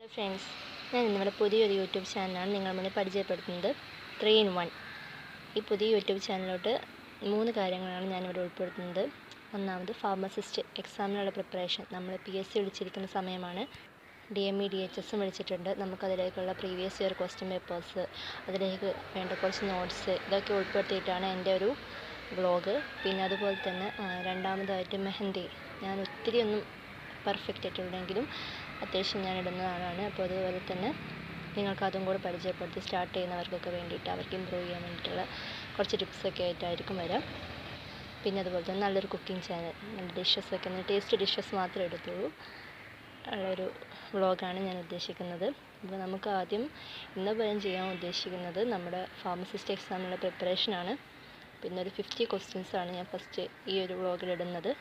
Hello friends, ഞാൻ ഇന്നിവിടെ പുതിയൊരു യൂട്യൂബ് ചാനലാണ് നിങ്ങൾ മുന്നിൽ പരിചയപ്പെടുത്തുന്നത് 3 in 1. ഈ പുതിയ യൂട്യൂബ് ചാനലിലോട്ട് 3 കാര്യങ്ങളാണ് ഞാനിവിടെ ഉൾപ്പെടുത്തുന്നത്. ഒന്നാമത് ഫാർമസിസ്റ്റ് എക്സാമിനുള്ള പ്രിപ്പറേഷൻ. നമ്മൾ PSC വിളിച്ചിരിക്കുന്ന സമയമാണ്. DME DHS വിളിച്ചിട്ടുണ്ട്. നമുക്കതിലേക്കുള്ള പ്രീവിയസ് ഇയർ ക്വസ്റ്റ്യൻ പേപ്പേഴ്സ്, അതിലേക്ക് വേണ്ട കുറച്ച് നോട്ട്സ്, ഇതൊക്കെ ഉൾപ്പെടുത്തിയിട്ടാണ് എൻ്റെ ഒരു വ്ളോഗ്. പിന്നെ അതുപോലെ തന്നെ രണ്ടാമതായിട്ട് മെഹന്തി. ഞാൻ ഒത്തിരി ഒന്നും പെർഫെക്റ്റ് ആയിട്ടുണ്ടെങ്കിലും അത്യാവശ്യം ഞാൻ ഇടുന്ന ആളാണ്. അപ്പോൾ അതുപോലെ തന്നെ നിങ്ങൾക്ക് അതും കൂടെ പരിചയപ്പെടുത്തി സ്റ്റാർട്ട് ചെയ്യുന്നവർക്കൊക്കെ വേണ്ടിയിട്ട് അവർക്ക് ഇമ്പ്രൂവ് ചെയ്യാൻ വേണ്ടിയിട്ടുള്ള കുറച്ച് ടിപ്സൊക്കെ ആയിട്ടായിരിക്കും വരാം. പിന്നെ അതുപോലെ തന്നെ നല്ലൊരു കുക്കിംഗ് ചാനൽ, നല്ല ഡിഷസൊക്കെ ടേസ്റ്റ് ഡിഷസ് മാത്രമേ എടുത്തുള്ളൂ ഉള്ളൊരു വ്ളോഗാണ് ഞാൻ ഉദ്ദേശിക്കുന്നത്. അപ്പോൾ നമുക്ക് ആദ്യം ഇന്ന് വരെ ചെയ്യാൻ ഉദ്ദേശിക്കുന്നത് നമ്മുടെ ഫാർമസിസ്റ്റ് എക്സാമിനുള്ള പ്രിപ്പറേഷനാണ്. പിന്നെ ഒരു 50 ക്വസ്റ്റ്യൻസാണ് ഞാൻ ഫസ്റ്റ് ഈ ഒരു വ്ളോഗിലിടുന്നത്.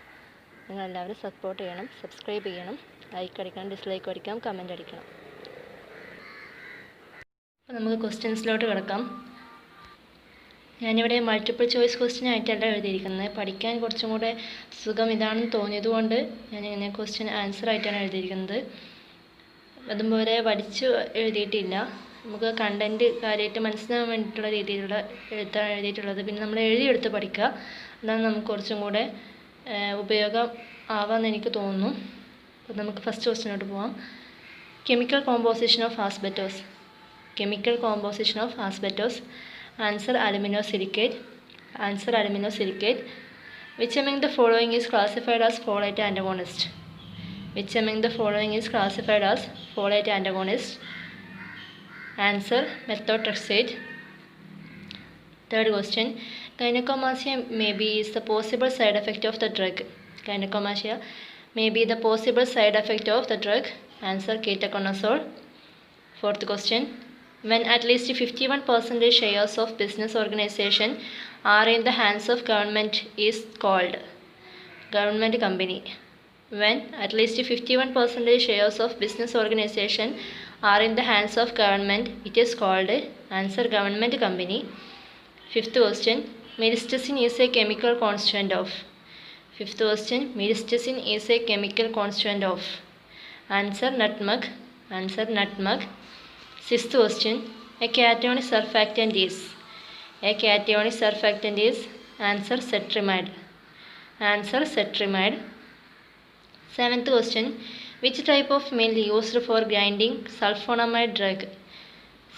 നിങ്ങളെല്ലാവരും സപ്പോർട്ട് ചെയ്യണം, സബ്സ്ക്രൈബ് ചെയ്യണം, ലൈക്ക് അടിക്കണം, ഡിസ്ലൈക്ക് അടിക്കാം, കമൻറ്റ് അടിക്കണം. അപ്പോൾ നമുക്ക് ക്വസ്റ്റ്യൻസിലോട്ട് കിടക്കാം. ഞാനിവിടെ മൾട്ടിപ്പിൾ ചോയ്സ് ക്വസ്റ്റ്യൻ ആയിട്ടല്ല എഴുതിയിരിക്കുന്നത്. പഠിക്കാൻ കുറച്ചും കൂടെ സുഖം ഇതാണെന്ന് തോന്നിയതുകൊണ്ട് ഞാനിങ്ങനെ ക്വസ്റ്റ്യൻ ആൻസർ ആയിട്ടാണ് എഴുതിയിരിക്കുന്നത്. അതുപോലെ പഠിച്ച് എഴുതിയിട്ടില്ല. നമുക്ക് കണ്ടൻറ്റ് കാര്യമായിട്ട് മനസ്സിലാകാൻ വേണ്ടിയിട്ടുള്ള രീതിയിലുള്ള എഴുത്താണ് എഴുതിയിട്ടുള്ളത്. പിന്നെ നമ്മൾ എഴുതിയെടുത്ത് പഠിക്കുക, അതാണ് നമുക്ക് കുറച്ചും കൂടെ ഉപയോഗം ആവാമെന്ന് എനിക്ക് തോന്നുന്നു. അപ്പോൾ നമുക്ക് ഫസ്റ്റ് ക്വസ്റ്റ്യനോട്ട് പോവാം. Chemical composition of asbestos. Chemical composition of asbestos. Answer aluminosilicate. Answer aluminosilicate. Which among the following is classified as folate antagonist? Which among the following is classified as folate antagonist? Answer methotrexate. Third question. Gynecomastia may be is the possible side effect of the drug. Gynecomastia may be the possible side effect of the drug. Answer ketoconazole. Fourth question. When at least 51% shares of business organization are in the hands of government is called government company. When at least 51% shares of business organization are in the hands of government, it is called answer government company. Fifth question. Myristicin is a chemical constituent of. Fifth question. Myristicin is a chemical constituent of. Answer nutmeg. Answer nutmeg. Sixth question. A cationic surfactant is. A cationic surfactant is. Answer cetrimide. Answer cetrimide. Seventh question. Which type of mill used for grinding sulfonamide drug?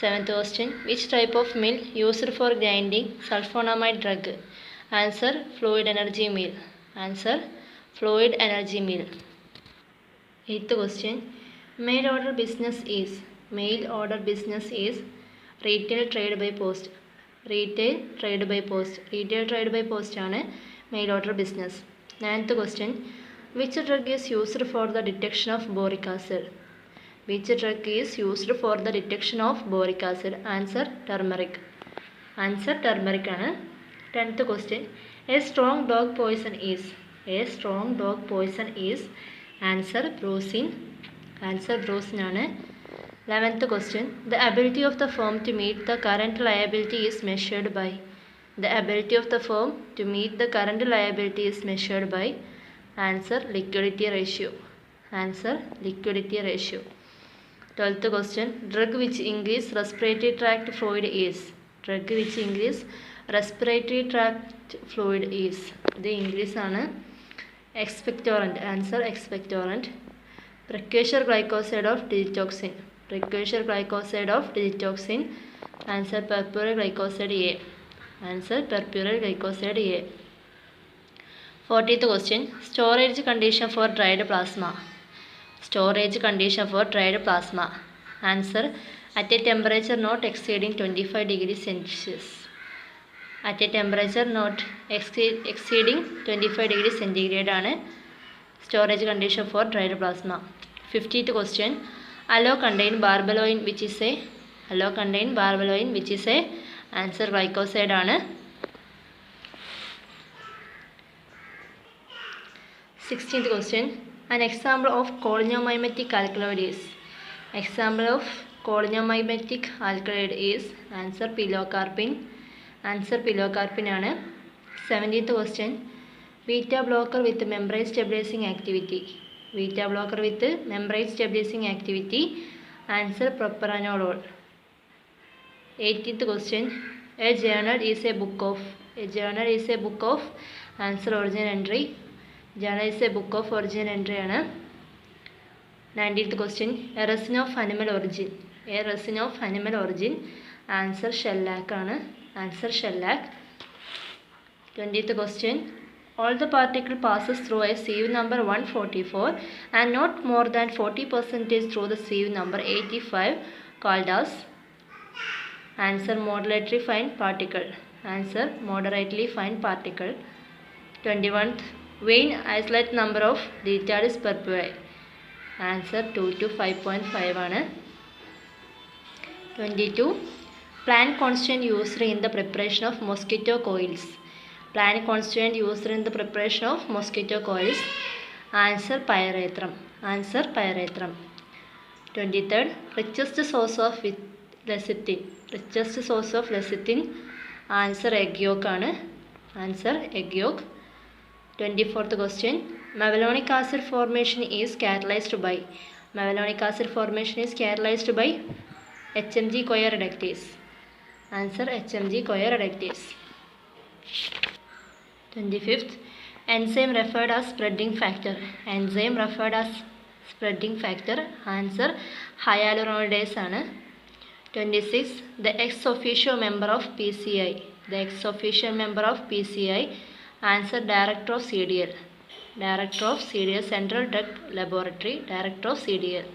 Seventh question. Which type of mill used for grinding sulfonamide drug? Answer fluid energy mill. Answer fluid energy mill. Eighth question. Mail order business is. Mail order business is retail trade by post. Retail trade by post. Retail trade by post ആണ് mail order business. Ninth question. Which drug is used for the detection of boric acid? Which drug is used for the detection of boric acid? Answer turmeric. Answer turmeric ആണ്. 10th question. A strong dog poison is. A strong dog poison is. Answer brucine. Answer brucine ആണ്. 11th question. The ability of the firm to meet the current liability is measured by. The ability of the firm to meet the current liability is measured by. Answer liquidity ratio. Answer liquidity ratio. 12th question. Drug which increase respiratory tract fluid is. Drug which increase respiratory tract fluid is. ഇത് English ആണ്. Expectorant. Answer expectorant. Precursor glycoside of digitoxin. Precursor glycoside of digitoxin. Answer purpuryl glycoside A. Answer purpuryl glycoside A. 40th question. Storage condition for dried plasma. Storage condition for dried plasma. Answer at a temperature not exceeding 25 degrees Celsius. At a temperature not exceeding 25 degrees centigrade ആണ് storage condition for dried plasma. 50th question. Allo contain barbaloin which is a. Allo contain barbaloin which is a. Answer glycoside ആണ്. 16th question. An example of cholinergic alkaloid is. Example of cholinergic alkaloid is. Answer pilocarpine. Answer pilocarpine ആണ്. 17th question. Beta blocker with membrane stabilizing activity. Beta blocker with membrane stabilizing activity. Answer propranolol. 18th question. A journal is a book of. A journal is a book of. Answer origin entry. Journal is a book of origin entry ആണ്. 19th question. A resin of animal origin. A resin of animal origin. Answer shellac ആണ്. Answer shellac. 20th question. All the particle passes through a sieve number 144 and not more than 40% through the sieve number 85 called as. Answer moderately fine particle. Answer moderately fine particle. 21th. Vein isolate number of Dentalis purpurae. Answer 2 to 5.5 ആണ്. 22. Plant constituent used in the preparation of mosquito coils. Plant constituent used in the preparation of mosquito coils. Answer pyrethrum. Answer pyrethrum. 23rd. Richest source of lecithin. Richest source of lecithin. Answer egg yolk ആണ്. Answer egg yolk. 24th question. Mevalonic acid formation is catalyzed by. Mevalonic acid formation is catalyzed by HMG-CoA reductase. Answer HMG-CoA reductase. 25th. Enzyme referred as spreading factor. Enzyme referred as spreading factor. Answer hyaluronidase ആണ്. 26. The ex officio member of PCI. The ex officio member of PCI. Answer Director of CDL. Director of CDL, Central Drug Laboratory. Director of CDL.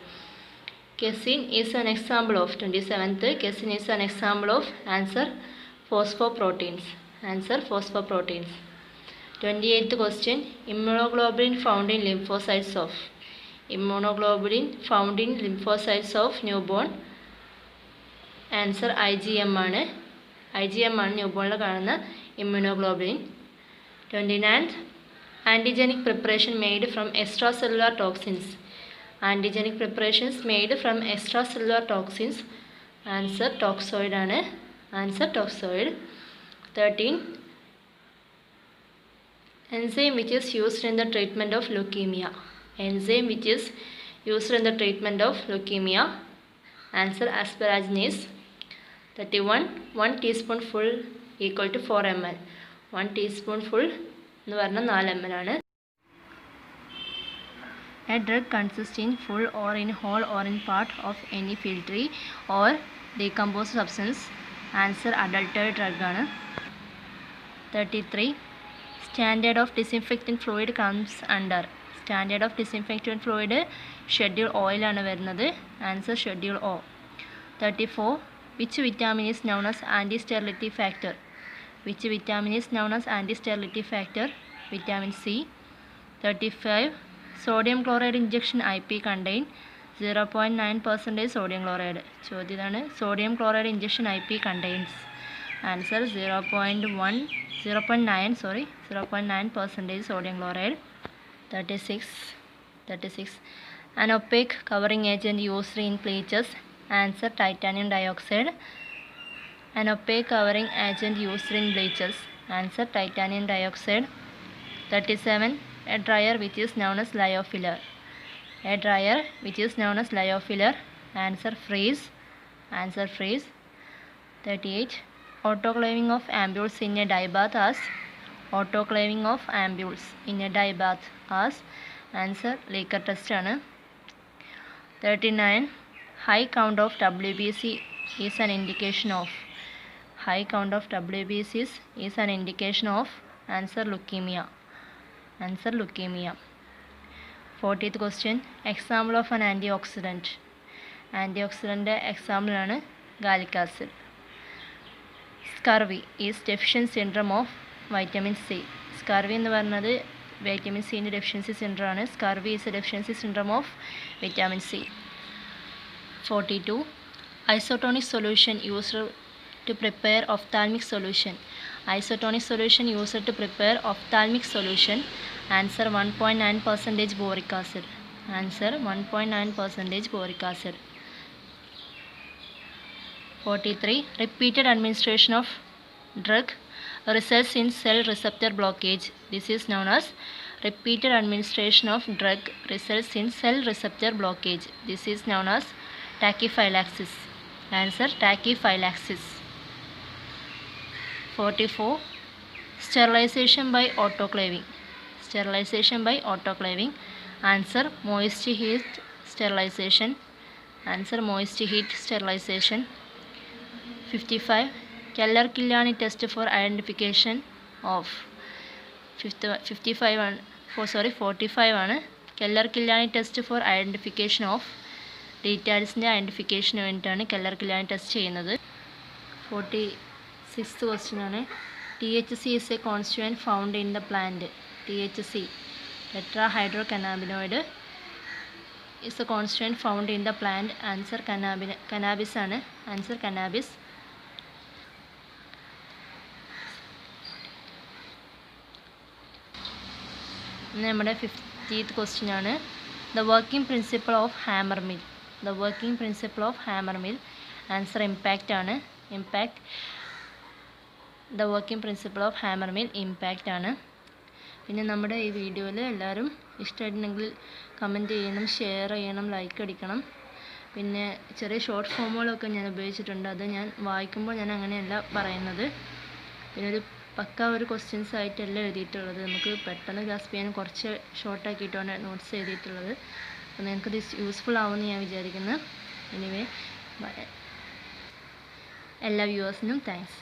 Casein is an example of. 27th. Casein is an example of. Answer phosphoproteins. Answer phosphoproteins. 28th question. Immunoglobulin found in lymphocytes of. Immunoglobulin found in lymphocytes of newborn. Answer IgM ആണ്. IgM ആണ് ന്യൂബോണിൽ കാണുന്ന immunoglobulin. 29th. Antigenic preparation made from extracellular toxins. Antigenic preparations made from extracellular toxins. Answer toxoid ആണ്. Answer toxoid. 13. Enzyme which is used in the treatment of leukemia. Enzyme which is used in the treatment of leukemia. Answer asparaginase. 31. 1 teaspoonful equal to 4 ml. 1 teaspoonful എന്ന് പറഞ്ഞാൽ 4 ml ആണ്. A drug consists in full or in whole or in part of any filtry or decomposed substance. Answer adulterated drug ആണ്. 33. Standard of disinfectant fluid comes under. Standard of disinfectant fluid schedule oil ആണ് വരുന്നത്. Answer schedule O. 34. Which vitamin is known as anti-sterility factor? Which vitamin is known as anti-sterility factor? Vitamin C. 35. Sodium chloride injection IP contain 0.9% sodium chloride. ചോദ്യമാണ് sodium chloride injection IP contains. Answer 0.9% sodium chloride. 36. An opaque covering agent used in bleaches. Answer titanium dioxide. An opaque covering agent used in bleaches. Answer titanium dioxide. 37. A dryer which is known as lyophiler. A dryer which is known as lyophiler. Answer freeze. Answer freeze. 38. Autoclaving of ampules in a dye bath as. Autoclaving of ampules in a dye bath as. Answer Leaker test ആണ്. 39. High count of WBC is an indication of. High count of WBCs is an indication of. Answer leukemia. Answer leukemia. 40th question. Example of an antioxidant. Antioxidant example ആണ് garlic acid. Scurvy is deficiency syndrome of vitamin C. Scurvy എന്ന് പറയുന്നത് vitamin C ൻ്റെ deficiency syndrome ആണ്. Scurvy is a deficiency syndrome of vitamin C. 42. Isotonic solution used to prepare ophthalmic solution. Isotonic solution used to prepare ophthalmic solution. Answer 1.9% boric acid. Answer 1.9% boric acid. 43. Repeated administration of drug results in cell receptor blockage. This is known as repeated administration of drug results in cell receptor blockage. This is known as Tachyphylaxis. Answer tachyphylaxis. 44. Sterilization by autoclaving. Sterilization by autoclaving. Answer moist heat sterilization. Answer moist heat sterilization. 55. Keller-Kiliani test for identification of 45 ആണ് 45 ആണ്. Keller-Kiliani test for identification of ഡീറ്റാൽസിൻ്റെ ഐഡൻറ്റിഫിക്കേഷന് വേണ്ടിയിട്ടാണ് Keller-Kiliani test ചെയ്യുന്നത്. 46th question ആണ്. THC is a constituent found in the plant. THC, tetrahydrocannabinoid, is a constituent found in the plant. Answer cannabis ആണ്. Answer cannabis. നമ്മുടെ 50th question ആണ്. The working principle of hammer mill. The working principle of hammer mill. Answer impact ആണ്. Impact. The working principle of hammer mill impact ആണ്. പിന്നെ നമ്മുടെ ഈ വീഡിയോയിൽ എല്ലാവരും ഇഷ്ടമായിട്ടുണ്ടെങ്കിൽ കമൻറ്റ് ചെയ്യണം, ഷെയർ ചെയ്യണം, ലൈക്ക് അടിക്കണം. പിന്നെ ചെറിയ ഷോർട്ട് ഫോമുകളൊക്കെ ഞാൻ ഉപയോഗിച്ചിട്ടുണ്ട്. അത് ഞാൻ വായിക്കുമ്പോൾ ഞാൻ അങ്ങനെയല്ല പറയുന്നത്. പിന്നെ ഒരു ക്വസ്റ്റ്യൻസ് ആയിട്ടല്ല എഴുതിയിട്ടുള്ളത്. നമുക്ക് പെട്ടെന്ന് ഗ്രാസ്പ് ചെയ്യാൻ കുറച്ച് ഷോർട്ടാക്കിയിട്ടാണ് നോട്ട്സ് എഴുതിയിട്ടുള്ളത്. അപ്പോൾ നിങ്ങൾക്കത് യൂസ്ഫുൾ ആവുമെന്ന് ഞാൻ വിചാരിക്കുന്നു. എനിവേ, എല്ലാ വ്യൂവേഴ്സിനും താങ്ക്സ്.